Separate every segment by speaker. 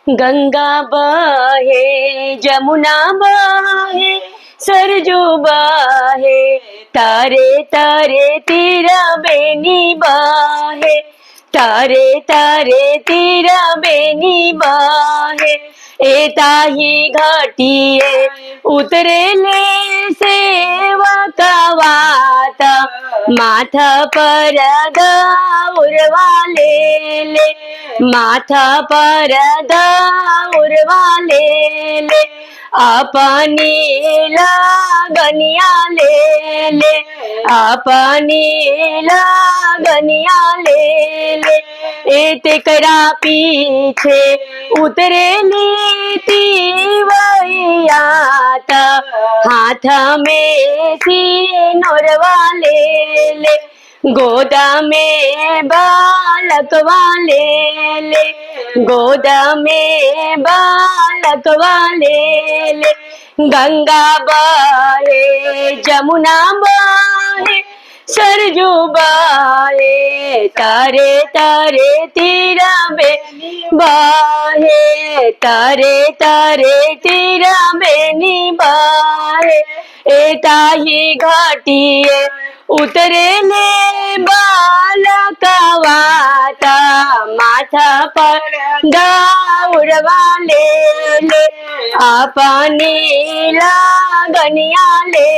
Speaker 1: गंगा बहे जमुना बहे सरजू बहे तारे तारे तेरा बेनी बहे तारे तारे तेरा बेनी बहे ए ताही घाटिए उतरेले सेवा कवाता माथा पर उरवा ले माथा पर उरवा ले अपनी लागनिया ले अपनी लागनिया ले एते करा पीछे उतरे नीति वैयाता हाथ में सिनोरवा ले गोदा में बालक वाले गोदा में बालक वाले गंगा बहे जमुना बहे सरजू बहे तारे तारे तेरा बेनी बहे तारे तारे तेरा बेनी बहे ए ताही घाटिए उतरे ले बालक वाता माथा पर उड़वा ले अपनी लागनिया ले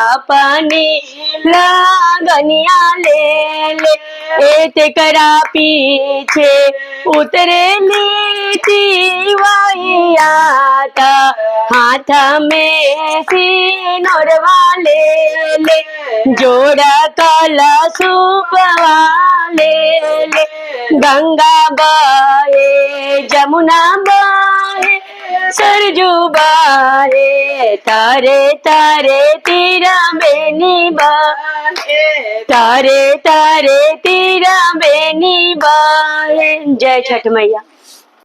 Speaker 1: अपनी लागनिया ले एते करा पीछे उतरे नीति वैयाता हाथ में सिनोरवा ले जोड़ा काला सुपवा ले गंगा बहे जमुना बहे सरजू बहे तारे तारे तेरा बेनी बहे तारे तारे तेरा बेनी बहे। जय छठ मैया।